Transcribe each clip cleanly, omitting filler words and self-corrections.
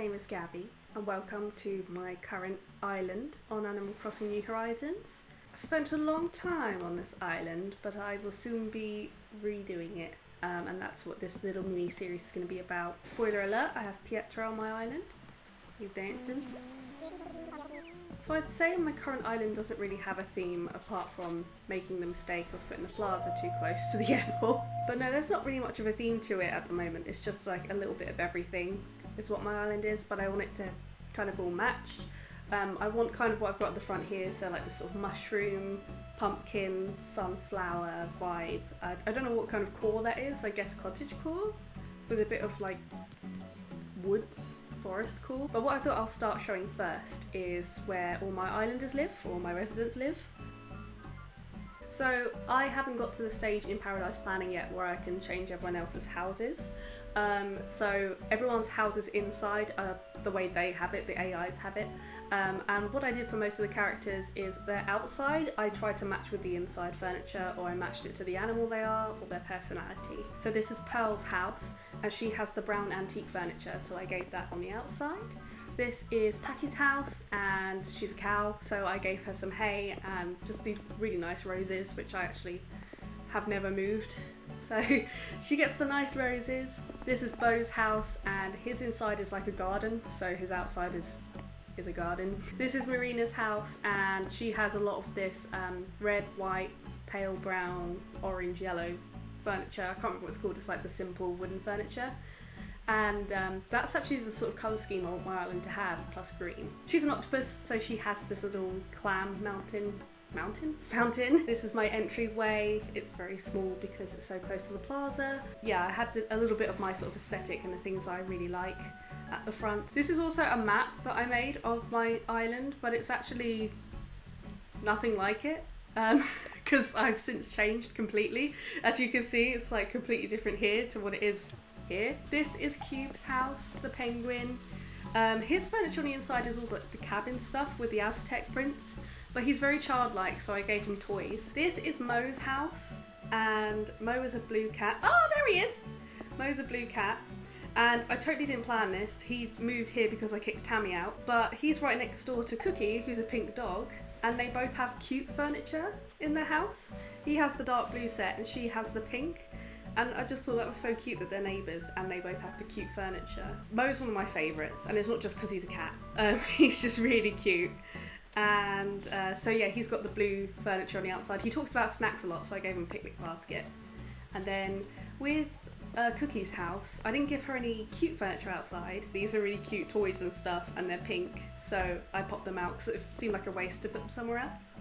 name is Gabby and welcome to my current island on Animal Crossing New Horizons. I spent a long time on this island, but I will soon be redoing it, and that's what this little mini-series is going to be about. Spoiler alert, I have Pietro on my island. He's dancing. So I'd say my current island doesn't really have a theme apart from making the mistake of putting the Plaza too close to the airport. But no, there's not really much of a theme to it at the moment. It's just like a little bit of everything is what my island is, but I want it to kind of all match. I want kind of what I've got at the front here, so like this sort of mushroom, pumpkin, sunflower vibe. I don't know what kind of core that is, I guess cottage core, with a bit of like woods. Forest core. But what I thought I'll start showing first is where all my islanders live, or my residents live. So I haven't got to the stage in Paradise Planning yet where I can change everyone else's houses. So everyone's houses inside are the way they have it, the AIs have it. And what I did for most of the characters is their outside I tried to match with the inside furniture, or I matched it to the animal they are or their personality. So this is Pearl's house and she has the brown antique furniture, so I gave that on the outside. This is Patty's house and she's a cow, so I gave her some hay and just these really nice roses, which I actually have never moved. So she gets the nice roses. This is Beau's house and his inside is like a garden, so his outside is a garden. This is Marina's house and she has a lot of this red, white, pale brown, orange, yellow furniture. I can't remember what it's called, it's like the simple wooden furniture. And that's actually the sort of colour scheme I want my island to have, plus green. She's an octopus, so she has this little clam fountain. This is my entryway. It's very small because it's so close to the plaza. Yeah, I had a little bit of my sort of aesthetic and the things I really like at the front. This is also a map that I made of my island, but it's actually nothing like it because I've since changed completely. As you can see, it's like completely different here to what it is here. This is Cube's house, the penguin. His furniture on the inside is all the cabin stuff with the Aztec prints, but he's very childlike, so I gave him toys. This is Mo's house, and Mo is a blue cat. Oh, there he is! Mo's a blue cat, and I totally didn't plan this. He moved here because I kicked Tammy out, but he's right next door to Cookie, who's a pink dog, and they both have cute furniture in their house. He has the dark blue set and she has the pink. And I just thought that was so cute that they're neighbours and they both have the cute furniture. Mo's one of my favourites, and it's not just because he's a cat. He's just really cute. And so yeah, he's got the blue furniture on the outside. He talks about snacks a lot, so I gave him a picnic basket. And then with Cookie's house, I didn't give her any cute furniture outside. These are really cute toys and stuff, and they're pink, so I popped them out because it seemed like a waste to put them somewhere else.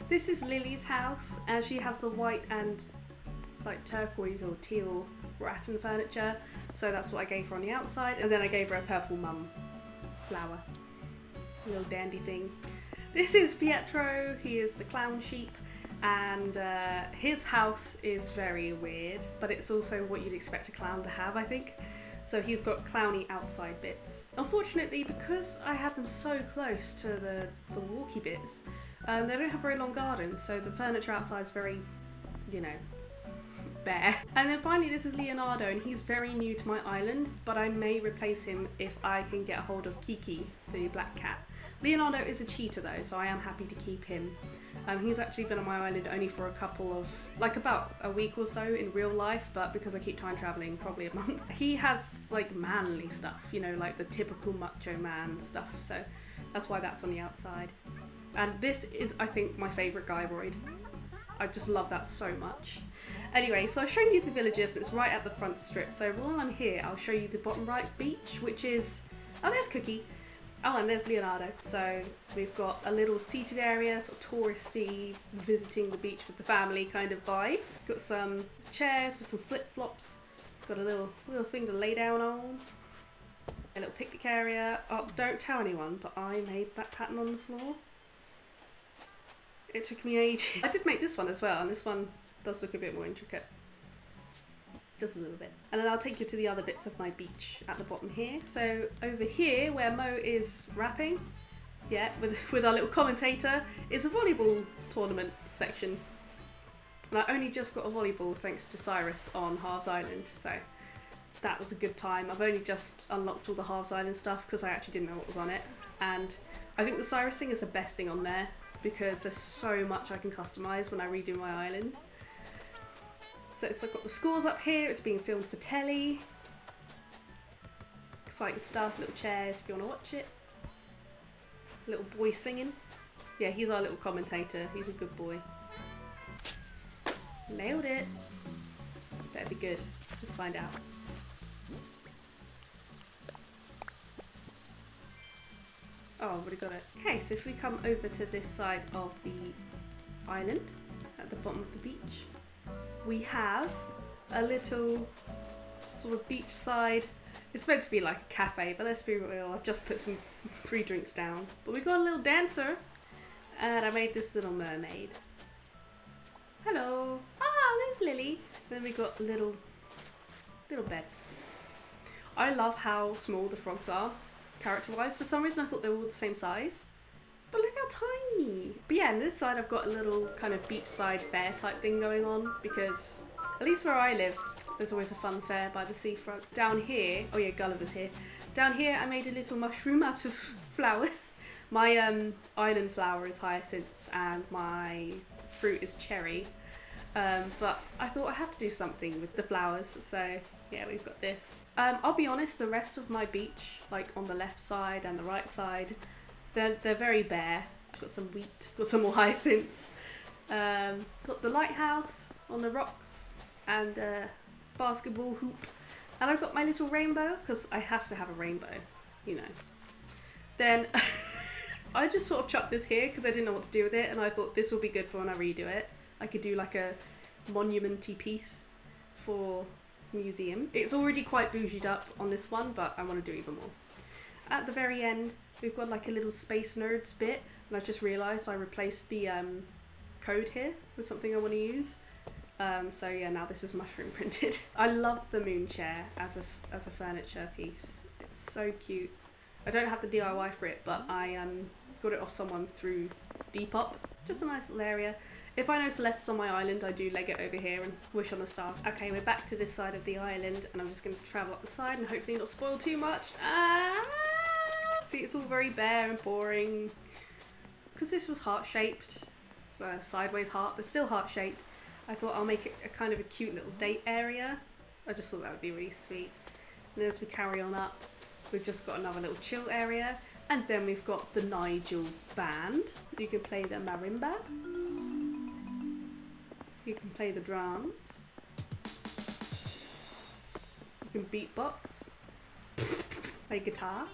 This is Lily's house, and she has the white and like turquoise or teal rattan furniture, so that's what I gave her on the outside. And then I gave her a purple mum flower, a little dandy thing. This is Pietro. He is the clown sheep, and his house is very weird, but it's also what you'd expect a clown to have, I think. So he's got clowny outside bits. Unfortunately, because I had them so close to the walkie bits, they don't have very long gardens, so the furniture outside is very, you know, bare. And then finally, this is Leonardo, and he's very new to my island, but I may replace him if I can get a hold of Kiki, the black cat. Leonardo is a cheater though, so I am happy to keep him. He's actually been on my island only for a couple of, like about a week or so in real life, but because I keep time traveling, probably a month. He has like manly stuff, you know, like the typical macho man stuff, so that's why that's on the outside. And this is, I think, my favourite Guybroid. I just love that so much. Anyway, so I've shown you the villages, and it's right at the front strip. So while I'm here, I'll show you the bottom right beach, which is, oh, there's Cookie. Oh, and there's Leonardo. So we've got a little seated area, sort of touristy, visiting the beach with the family kind of vibe. Got some chairs with some flip-flops. Got a little thing to lay down on. A little picnic area. Oh, don't tell anyone, but I made that pattern on the floor. It took me ages. I did make this one as well, and this one does look a bit more intricate. Just a little bit. And then I'll take you to the other bits of my beach at the bottom here. So over here, where Mo is rapping, yeah, with our little commentator, is a volleyball tournament section. And I only just got a volleyball thanks to Cyrus on Harv's Island, so that was a good time. I've only just unlocked all the Halves Island stuff because I actually didn't know what was on it. And I think the Cyrus thing is the best thing on there because there's so much I can customise when I redo my island. So I've got the scores up here, it's being filmed for telly. Exciting stuff, little chairs if you want to watch it. Little boy singing. Yeah, he's our little commentator, he's a good boy. Nailed it. That'd be good. Let's find out. Oh, I've already got it. Okay, so if we come over to this side of the island, at the bottom of the beach, we have a little sort of beachside. It's meant to be like a cafe, but let's be real, I've just put some free drinks down. But we've got a little dancer, and I made this little mermaid. Hello. Ah, there's Lily. Then we got a little bed. I love how small the frogs are, character-wise. For some reason I thought they were all the same size. But look how tiny. But yeah, on this side I've got a little kind of beachside fair type thing going on because at least where I live, there's always a fun fair by the seafront. Down here, oh yeah, Gulliver's here. Down here I made a little mushroom out of flowers. My island flower is hyacinths and my fruit is cherry. But I thought I have to do something with the flowers, so yeah, we've got this. I'll be honest, the rest of my beach, like on the left side and the right side, they're very bare. I've got some wheat, got some more hyacinths. Got the lighthouse on the rocks and a basketball hoop. And I've got my little rainbow, because I have to have a rainbow, you know. Then I just sort of chucked this here because I didn't know what to do with it, and I thought this will be good for when I redo it. I could do like a monument-y piece for museum. It's already quite bougieed up on this one, but I want to do even more. At the very end, we've got like a little Space Nerds bit, and I just realised I replaced the code here with something I want to use. So yeah, now this is mushroom printed. I love the moon chair as a furniture piece. It's so cute. I don't have the DIY for it, but I got it off someone through Depop. Just a nice little area. If I know Celeste's on my island, I do leg it over here and wish on the stars. Okay, we're back to this side of the island, and I'm just going to travel up the side and hopefully not spoil too much. See, it's all very bare and boring. Because this was heart-shaped, sideways heart, but still heart-shaped, I thought I'll make it a kind of a cute little date area. I just thought that would be really sweet. And then as we carry on up, we've just got another little chill area. And then we've got the Nigel band. You can play the marimba. You can play the drums. You can beatbox. Play guitar.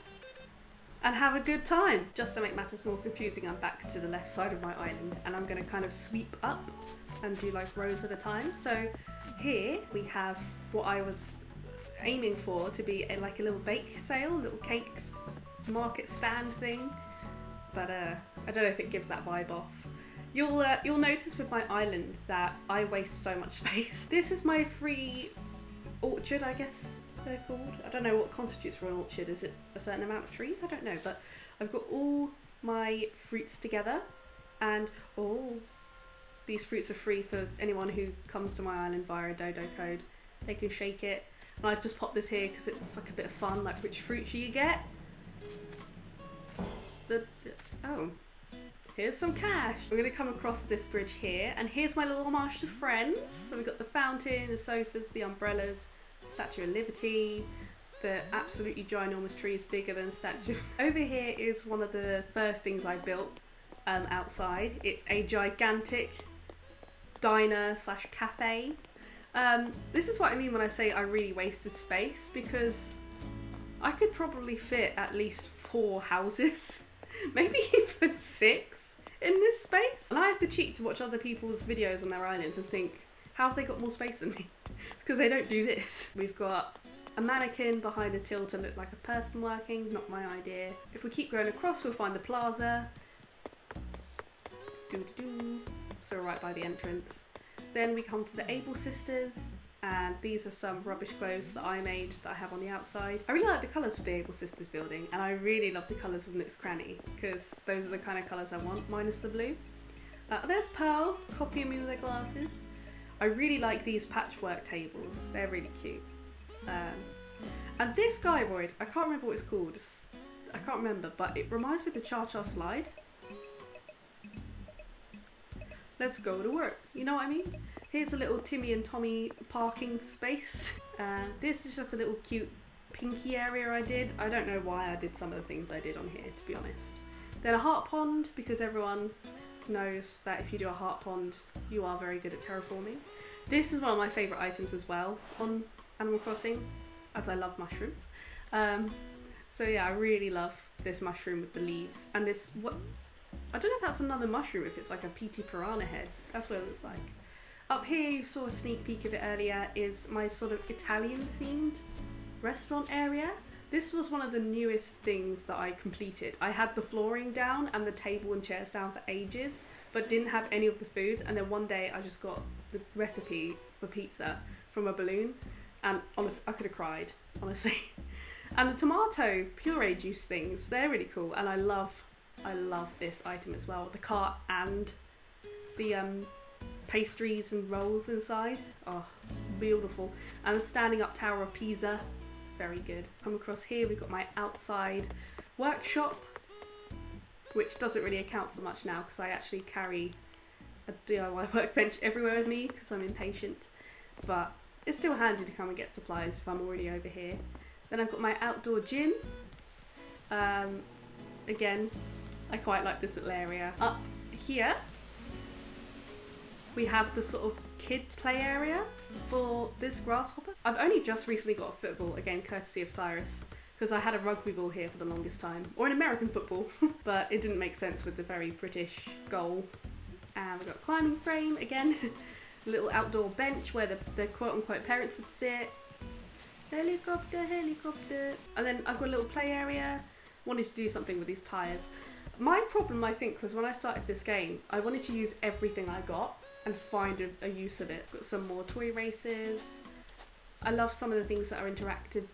And have a good time. Just to make matters more confusing, I'm back to the left side of my island, and I'm going to kind of sweep up and do like rows at a time. So here we have what I was aiming for to be like a little bake sale, little cakes market stand thing, but I don't know if it gives that vibe off. You'll notice with my island that I waste so much space. This is my free orchard, I guess they're called. I don't know what constitutes for an orchard. Is it a certain amount of trees? I don't know, but I've got all my fruits together, and these fruits are free for anyone who comes to my island via a dodo code. They can shake it, and I've just popped this here because it's like a bit of fun, like which fruit you get. Here's some cash. We're going to come across this bridge here, and here's my little homage to Friends. So we've got the fountain, the sofas, the umbrellas, Statue of Liberty, the absolutely ginormous trees bigger than Statue. Over here is one of the first things I built outside. It's a gigantic diner slash cafe. This is what I mean when I say I really wasted space, because I could probably fit at least 4 houses, maybe even 6 in this space. And I have the cheek to watch other people's videos on their islands and think, how have they got more space than me? It's because they don't do this. We've got a mannequin behind a till to look like a person working, not my idea. If we keep going across, we'll find the Plaza. So we're right by the entrance. Then we come to the Able Sisters, and these are some rubbish clothes that I made that I have on the outside. I really like the colours of the Able Sisters building, and I really love the colours of Nook's Cranny, because those are the kind of colours I want, minus the blue. There's Pearl, copying me with their glasses. I really like these patchwork tables, they're really cute. And this gyroid, I can't remember what it's called. I can't remember, but it reminds me of the Cha-Cha slide. Let's go to work. You know what I mean? Here's a little Timmy and Tommy parking space. This is just a little cute pinky area I did. I don't know why I did some of the things I did on here, to be honest. Then a heart pond, because everyone knows that if you do a heart pond, you are very good at terraforming. This is one of my favourite items as well on Animal Crossing, as I love mushrooms. So yeah, I really love this mushroom with the leaves. And this, what, I don't know if that's another mushroom, if it's like a PT Piranha head. That's what it looks like. Up here, you saw a sneak peek of it earlier, is my sort of Italian themed restaurant area. This was one of the newest things that I completed. I had the flooring down and the table and chairs down for ages, but didn't have any of the food. And then one day I just got the recipe for pizza from a balloon, and honestly, I could have cried, honestly. And the tomato puree juice things, they're really cool. And I love this item as well. The cart and the pastries and rolls inside. Oh, beautiful. And the standing up Tower of Pisa. Very good. Come across here, we've got my outside workshop, which doesn't really account for much now because I actually carry a DIY workbench everywhere with me because I'm impatient. But it's still handy to come and get supplies if I'm already over here. Then I've got my outdoor gym. Again, I quite like this little area. Up here, we have the sort of kid play area for this grasshopper. I've only just recently got a football, again courtesy of Cyrus, because I had a rugby ball here for the longest time, or an American football, but it didn't make sense with the very British goal. And we've got a climbing frame, again, a little outdoor bench where the quote-unquote parents would sit. Helicopter, helicopter. And then I've got a little play area. Wanted to do something with these tyres. My problem, I think, was when I started this game, I wanted to use everything I got and find a use of it. Got some more toy races. I love some of the things that are interactive.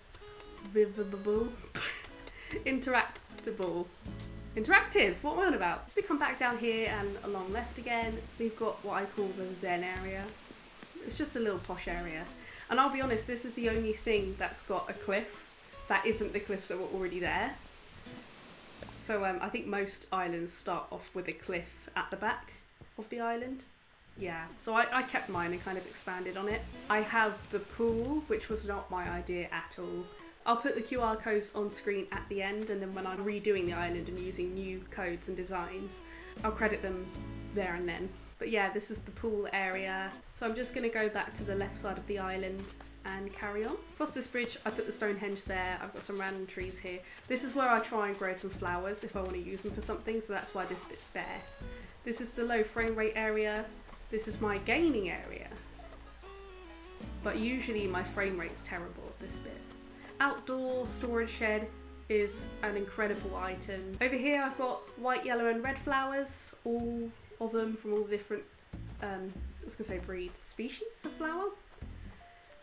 Interactive, what am I on about? So we come back down here and along left again, we've got what I call the Zen Area. It's just a little posh area. And I'll be honest, this is the only thing that's got a cliff that isn't the cliffs that were already there. So I think most islands start off with a cliff at the back of the island. Yeah, so I kept mine and kind of expanded on it. I have the pool, which was not my idea at all. I'll put the QR codes on screen at the end, and then when I'm redoing the island and using new codes and designs, I'll credit them there and then. But yeah, this is the pool area. So I'm just going to go back to the left side of the island and carry on. Across this bridge, I put the Stonehenge there. I've got some random trees here. This is where I try and grow some flowers if I want to use them for something, so that's why this bit's there. This is the low frame rate area. This is my gaming area. But usually my frame rate's terrible at this bit. Outdoor storage shed is an incredible item. Over here I've got white, yellow and red flowers, all of them from all different, I was going to say breeds, species of flower.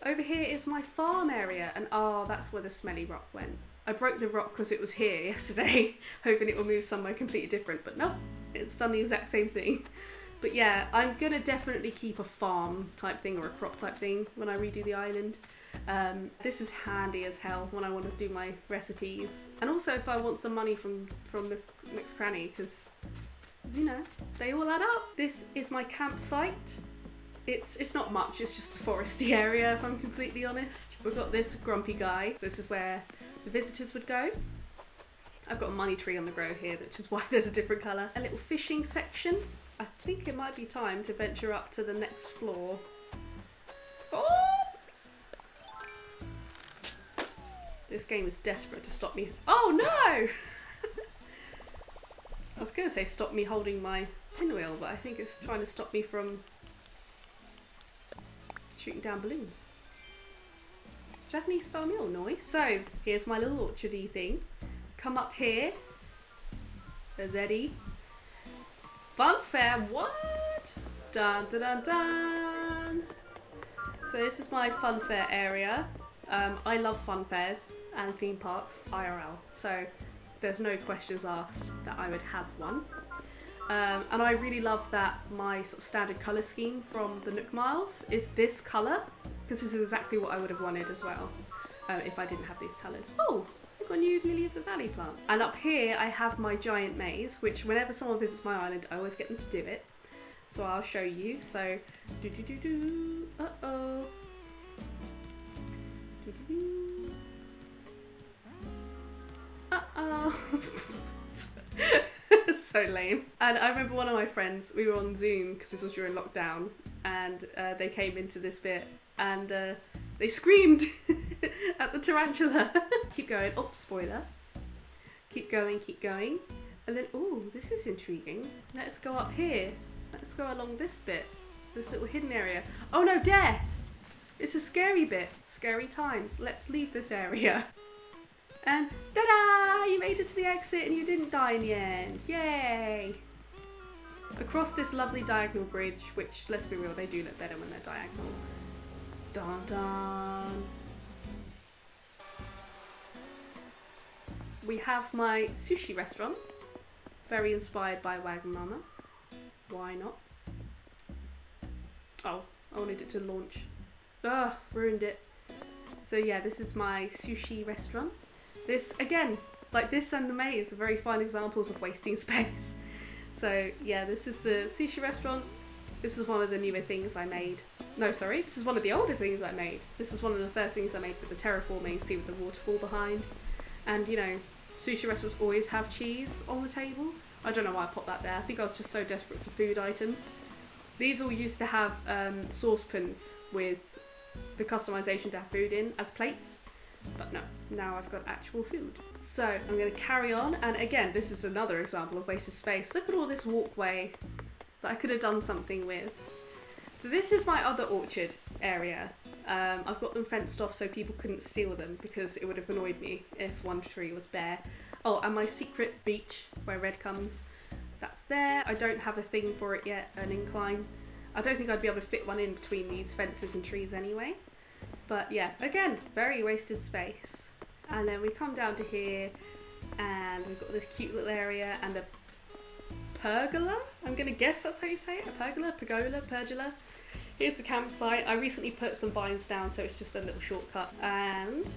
Over here is my farm area, and that's where the smelly rock went. I broke the rock because it was here yesterday, hoping it will move somewhere completely different, but nope, it's done the exact same thing. But yeah, I'm going to definitely keep a farm type thing or a crop type thing when I redo the island. This is handy as hell when I want to do my recipes. And also if I want some money from the next cranny, because, you know, they all add up. This is my campsite. It's not much, it's just a foresty area if I'm completely honest. We've got this grumpy guy. So this is where the visitors would go. I've got a money tree on the grow here, which is why there's a different colour. A little fishing section. I think it might be time to venture up to the next floor. Oh! This game is desperate to stop me. Oh no! I was going to say stop me holding my pinwheel, but I think it's trying to stop me from shooting down balloons. Japanese style meal, nice. So here's my little orchardy thing. Come up here. There's Eddie. Fun fair, what? Dun dun dun dun. So this is my fun fair area. I love fun fairs and theme parks IRL, so there's no questions asked that I would have one. And I really love that my sort of standard colour scheme from the Nook Miles is this colour, because this is exactly what I would have wanted as well. if I didn't have these colours. Oh, I've got a new Lily of the Valley plant. And up here I have my giant maze, which whenever someone visits my island, I always get them to do it. So I'll show you. So, uh-oh. Uh-oh. So lame. And I remember one of my friends, we were on Zoom because this was during lockdown, and they came into this bit and they screamed at the tarantula. Keep going. Oh, spoiler. Keep going, keep going. And then, oh, this is intriguing. Let's go up here. Let's go along this bit. This little hidden area. Oh no, death! It's a scary bit. Scary times. Let's leave this area. And ta-da! You made it to the exit and you didn't die in the end. Yay! Across this lovely diagonal bridge, which, let's be real, they do look better when they're diagonal. Dun dun! We have my sushi restaurant. Very inspired by Wagamama. Why not? Oh, I wanted it to launch. Ugh, ruined it. So yeah, this is my sushi restaurant. This, again, like this and the maze are very fine examples of wasting space. So yeah, this is the sushi restaurant. This is one of the newer things I made. No, sorry, this is one of the older things I made. This is one of the first things I made with the terraforming, see with the waterfall behind. And you know, sushi restaurants always have cheese on the table. I don't know why I put that there. I think I was just so desperate for food items. These all used to have saucepans with the customization to have food in as plates. But no, now I've got actual food. So I'm going to carry on, and again, this is another example of wasted space. Look at all this walkway that I could have done something with. So this is my other orchard area. I've got them fenced off so people couldn't steal them, because it would have annoyed me if one tree was bare. Oh, and my secret beach where red comes, that's there. I don't have a thing for it yet, an incline. I don't think I'd be able to fit one in between these fences and trees anyway. But yeah, again, very wasted space. And then we come down to here and we've got this cute little area and a pergola? I'm gonna guess that's how you say it. A pergola, pergola. Here's the campsite. I recently put some vines down, so it's just a little shortcut. And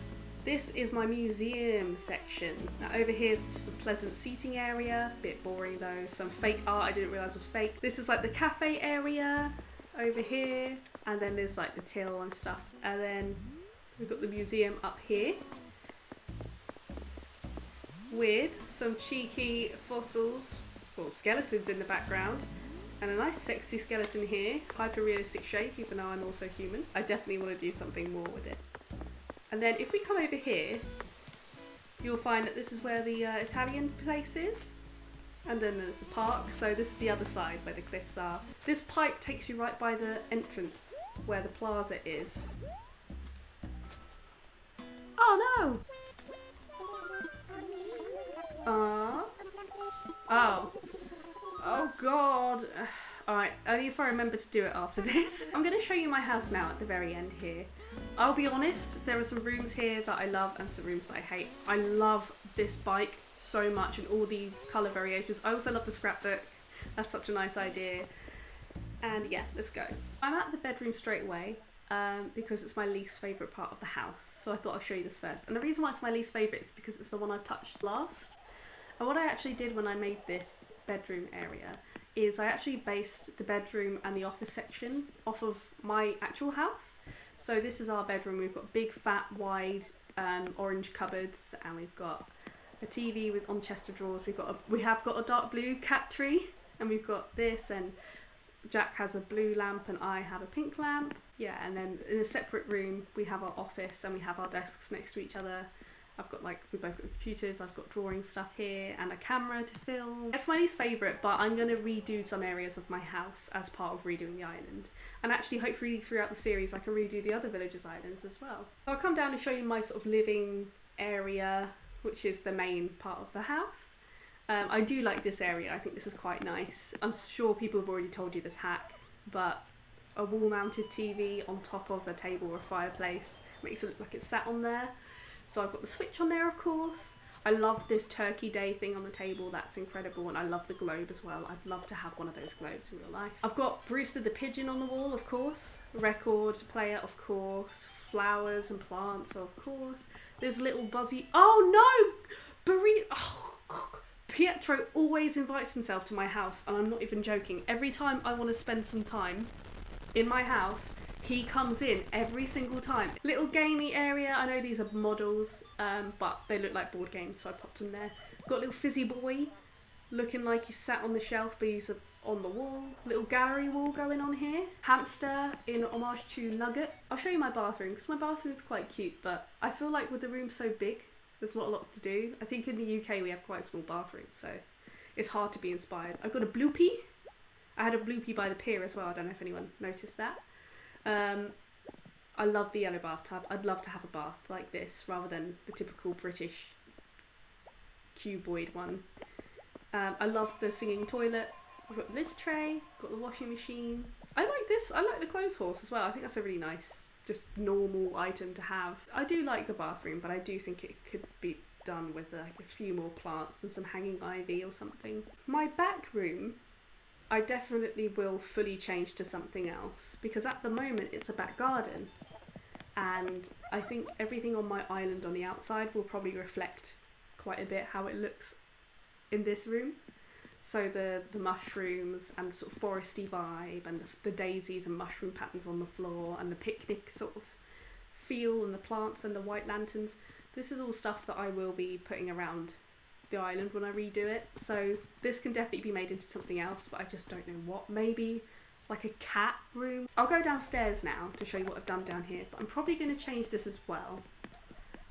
this is my museum section. Now over here is just a pleasant seating area. Bit boring though. Some fake art I didn't realise was fake. This is like the cafe area over here. And then there's like the till and stuff. And then we've got the museum up here with some cheeky fossils, or skeletons in the background. And a nice sexy skeleton here, hyper realistic shape, even though I'm also human. I definitely want to do something more with it. And then if we come over here, you'll find that this is where the Italian place is. And then there's the park, so this is the other side where the cliffs are. This pipe takes you right by the entrance where the plaza is. Oh no! Oh. Oh god. Alright, only if I remember to do it after this. I'm going to show you my house now at the very end here. I'll be honest, there are some rooms here that I love and some rooms that I hate. I love this bike so much and all the colour variations. I also love the scrapbook. That's such a nice idea. And yeah, let's go. I'm at the bedroom straight away because it's my least favourite part of the house. So I thought I'd show you this first. And the reason why it's my least favourite is because it's the one I touched last. And what I actually did when I made this bedroom area is I actually based the bedroom and the office section off of my actual house. So this is our bedroom. We've got big, fat, wide orange cupboards, and we've got a TV with on chest of drawers. We have got a dark blue cat tree, and we've got this, and Jack has a blue lamp and I have a pink lamp. Yeah, and then in a separate room we have our office and we have our desks next to each other. I've got we both got computers, I've got drawing stuff here and a camera to film. It's my least favourite, but I'm going to redo some areas of my house as part of redoing the island. And actually hopefully throughout the series I can redo the other villagers' islands as well. So I'll come down and show you my sort of living area, which is the main part of the house. I do like this area, I think this is quite nice. I'm sure people have already told you this hack, but a wall-mounted TV on top of a table or a fireplace makes it look like it's sat on there. So I've got the switch on there, of course. I love this Turkey Day thing on the table, that's incredible, and I love the globe as well. I'd love to have one of those globes in real life. I've got Brewster the pigeon on the wall, of course, record player, of course, flowers and plants, of course. There's little Buzzy. Oh no! Marina. Oh, Pietro always invites himself to my house, and I'm not even joking. Every time I want to spend some time in my house, he comes in every single time. Little gamey area. I know these are models, but they look like board games, so I popped them there. Got a little fizzy boy looking like he's sat on the shelf, but he's on the wall. Little gallery wall going on here. Hamster in homage to Nugget. I'll show you my bathroom, because my bathroom is quite cute, but I feel like with the room so big, there's not a lot to do. I think in the UK we have quite a small bathroom, so it's hard to be inspired. I've got a bloopy. I had a bloopy by the pier as well. I don't know if anyone noticed that. I love the yellow bathtub. I'd love to have a bath like this rather than the typical British cuboid one. I love the singing toilet. I've got the litter tray, got the washing machine. I like this. I like the clothes horse as well. I think that's a really nice, just normal item to have. I do like the bathroom, but I do think it could be done with like a few more plants and some hanging ivy or something. My back room, I definitely will fully change to something else, because at the moment it's a back garden, and I think everything on my island on the outside will probably reflect quite a bit how it looks in this room. So the mushrooms and the sort of foresty vibe, and the daisies and mushroom patterns on the floor, and the picnic sort of feel, and the plants and the white lanterns. This is all stuff that I will be putting around the island when I redo it, so this can definitely be made into something else, but I just don't know what. Maybe like a cat room. I'll go downstairs now to show you what I've done down here, but I'm probably going to change this as well.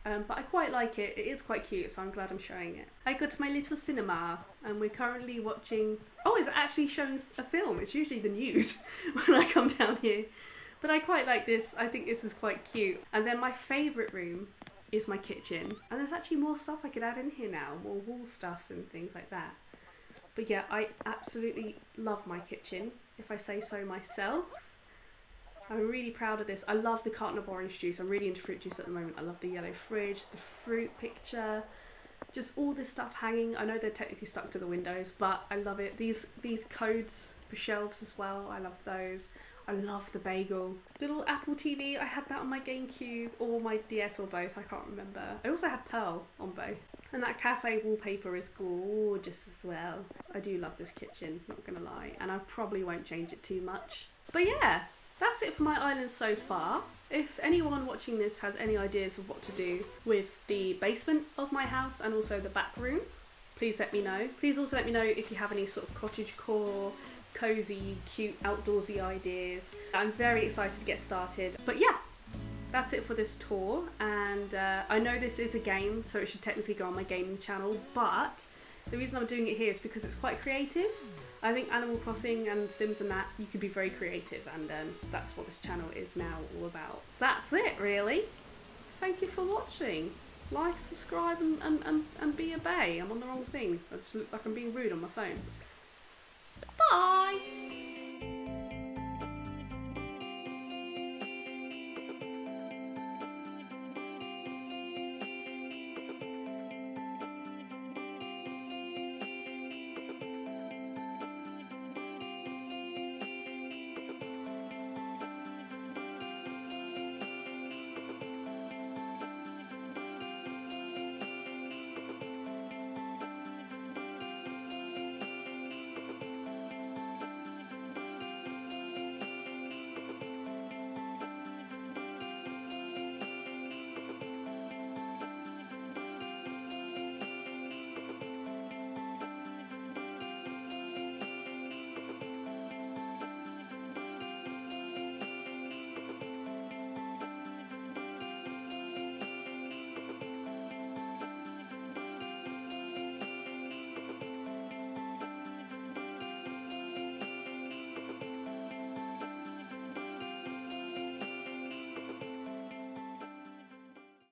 But I quite like it. It is quite cute, so I'm glad I'm showing it. I got to my little cinema, and we're currently watching... Oh, it's actually showing a film. It's usually the news when I come down here. But I quite like this. I think this is quite cute. And then my favourite room is my kitchen, and there's actually more stuff I could add in here now, more wall stuff and things like that. But yeah, I absolutely love my kitchen, if I say so myself. I'm really proud of this. I love the carton of orange juice. I'm really into fruit juice at the moment. I love the yellow fridge, the fruit picture, just all this stuff hanging. I know they're technically stuck to the windows, but I love it. These codes for shelves as well, I love those. I love the bagel. Little Apple TV, I had that on my GameCube or my DS or both, I can't remember. I also had Pearl on both. And that cafe wallpaper is gorgeous as well. I do love this kitchen, not gonna lie. And I probably won't change it too much. But yeah, that's it for my island so far. If anyone watching this has any ideas of what to do with the basement of my house and also the back room, please let me know. Please also let me know if you have any sort of cottagecore, cozy, cute, outdoorsy ideas. I'm very excited to get started. But yeah, that's it for this tour. And I know this is a game, so it should technically go on my gaming channel, but the reason I'm doing it here is because it's quite creative. I think Animal Crossing and Sims and that, you can be very creative, and that's what this channel is now all about. That's it, really. Thank you for watching. Like, subscribe, and be a bae. I'm on the wrong thing, so I just look like I'm being rude on my phone. Bye!